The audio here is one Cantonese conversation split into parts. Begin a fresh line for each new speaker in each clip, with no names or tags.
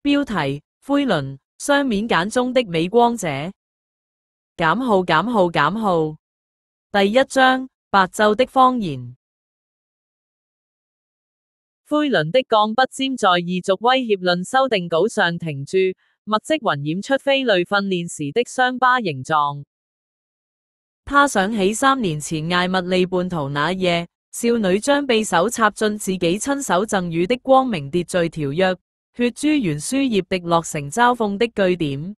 標題：灰輪，雙面簡中的美光者。減號。第一章：白晝的謊言。灰輪的鋼筆尖在異族威脅論修訂稿上停住，墨跡暈染出飛類訓練時的傷疤形狀。他想起3年前艾蜜莉叛逃那夜，少女將匕首插進自己親手贈予的光明秩序條約，血珠沿書頁滴落成嘲諷的句點。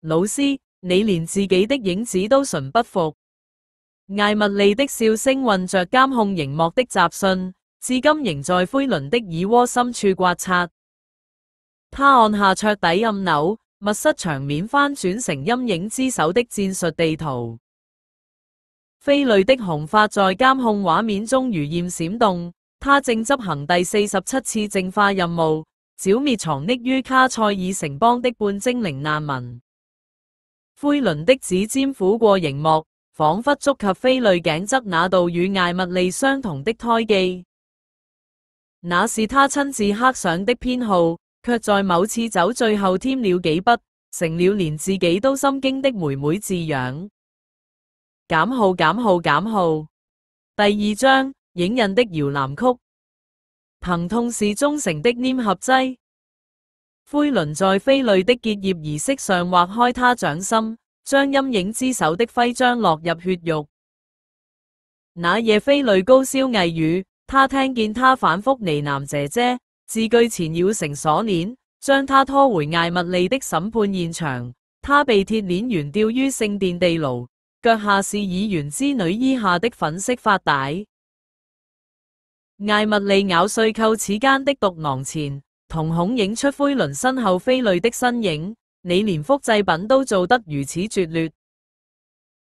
老師，你連自己的影子都馴不服。艾蜜莉的笑聲混着監控螢幕的雜訊，至今仍在灰輪的耳窩深處刮擦。他按下桌底按鈕，密室場面翻轉成陰影之手的戰術地圖。飛類的紅髮在監控畫面中如焰閃動，他正執行第47次淨化任務，剿滅藏匿於卡塞爾城邦的半精靈難民。灰輪的指尖撫過螢幕，仿佛觸及飛類頸側那道與艾蜜莉相同的胎記。那是他親自刻上的編號，卻在某次走最後添了幾筆，成了連自己都心驚的妹妹字樣。減號。第二章：影印的搖籃曲。疼痛是忠誠的黏合劑。灰輪在飛類的結業儀式上劃開他掌心，將陰影之手的徽章落入血肉。那夜飛類高燒翳語，他聽見他反覆呢喃姐姐，字句纏繞成鎖鏈，將他拖回艾蜜莉的審判現場。他被鐵鏈懸吊於聖殿地牢，腳下是議員之女衣下的粉色髮帶。艾蜜莉咬碎扣齒間的毒囊前，瞳孔映出灰輪身後飛類的身影。你連複製品都做得如此拙劣，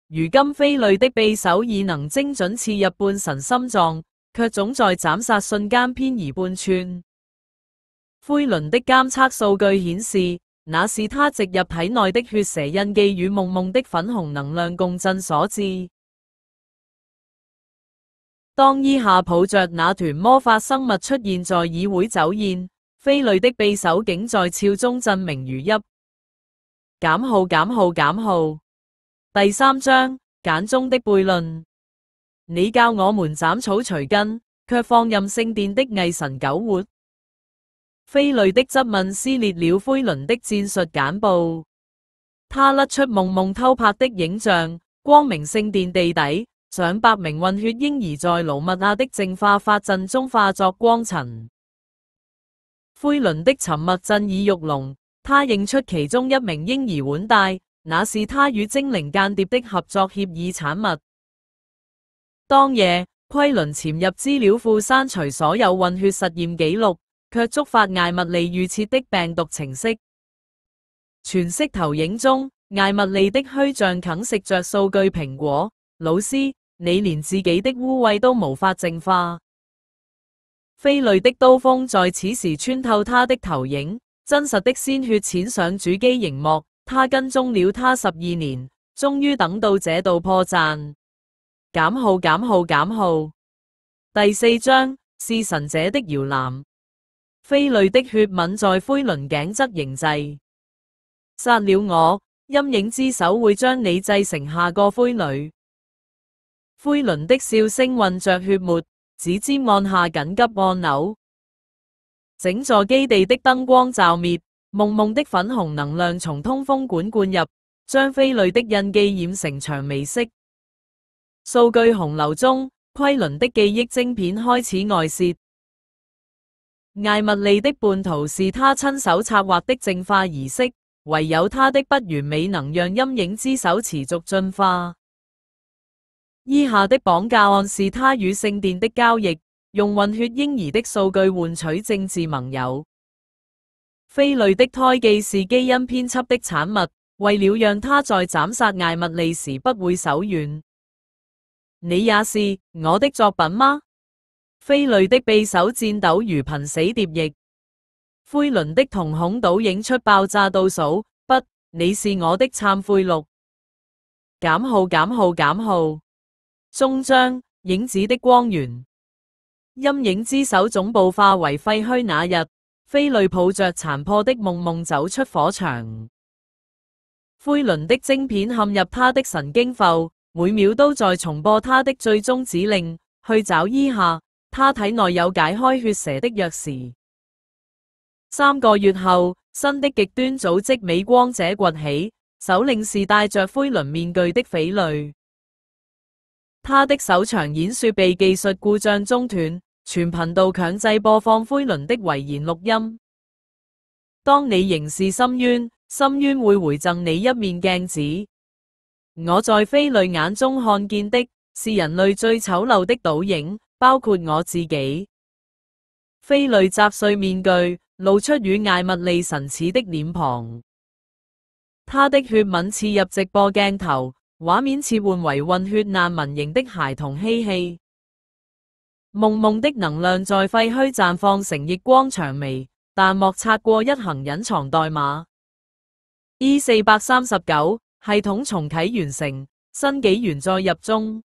如今飛類的匕首已能精準刺入半神心臟，卻總在斬殺瞬間偏移半寸。灰輪的監測數據顯示，那是他植入體內的血蛇印記與夢夢的粉紅能量共振所致。當伊夏抱着那團魔法生物出現在議會酒宴，飛類的匕首竟在鞘中震鳴如泣。減號。第三章：簡中的悖論。你教我們斬草除根，卻放任聖殿的偽神苟活。飛類的質問撕裂了灰輪的戰術簡報。他甩出夢夢偷拍的影像，光明聖殿地底，上百名混血嬰兒在盧密亞的淨化法陣中化作光塵。灰輪的沉默震耳欲聾。他認出其中一名嬰兒腕帶，那是他與精靈間諜的合作協議產物。當夜，奎倫潛入資料庫刪除所有混血實驗記錄，卻觸發艾蜜莉預設的病毒程式。全息投影中，艾蜜莉的虛像啃食着數據蘋果。老師，你連自己的污穢都無法淨化。飛類的刀鋒在此時穿透他的投影。真實的鮮血濺上主機螢幕，他跟蹤了他12年，終於等到這道破綻。減號。第四章：弒神者的搖籃。飛類的血吻在灰輪頸側凝滯。殺了我，陰影之手會將你製成下個灰女。灰輪的笑聲混着血沫，指尖按下緊急按鈕。整座基地的燈光驟滅，夢夢的粉紅能量從通風管灌入，將飛類的印記染成薔薇色。數據洪流中，奎倫的記憶晶片開始外泄。艾蜜莉的叛逃是他親手策劃的淨化儀式，唯有他的不完美能讓陰影之手持續進化。以下的綁架案是他與聖殿的交易。用混血嬰兒的數據換取政治盟友。飛類的胎記是基因編輯的產物，為了讓他在斬殺艾蜜莉時不會手軟。你也是我的作品嗎？飛類的匕首顫抖如瀕死蝶翼。灰輪的瞳孔倒映出爆炸倒數，不，你是我的懺悔錄。減號。終章：影子的光源。陰影之手總部化為廢墟那日，飛雷抱着殘破的夢夢走出火場。奎倫的晶片陷入他的神經埠，每秒都在重播他的最終指令，去找伊夏，他體內有解開血蛇的鑰匙。3個月後，新的極端組織美光者崛起，首領是戴着奎倫面具的匪類。他的首場演說被技術故障中斷，全頻道強制播放奎倫的遺言錄音。當你凝視深淵，深淵會回贈你一面鏡子。我在匪類眼中看見的是人類最醜陋的倒影，包括我自己。匪類砸碎面具，露出與艾蜜莉神似的臉龐。他的血吻刺入直播鏡頭，畫面切換為混血難民營的孩童嬉戲。夢夢的能量在廢墟綻放成逆光薔薇，彈幕擦過一行隱藏代碼。E439 系統重啟完成，新紀元再入中。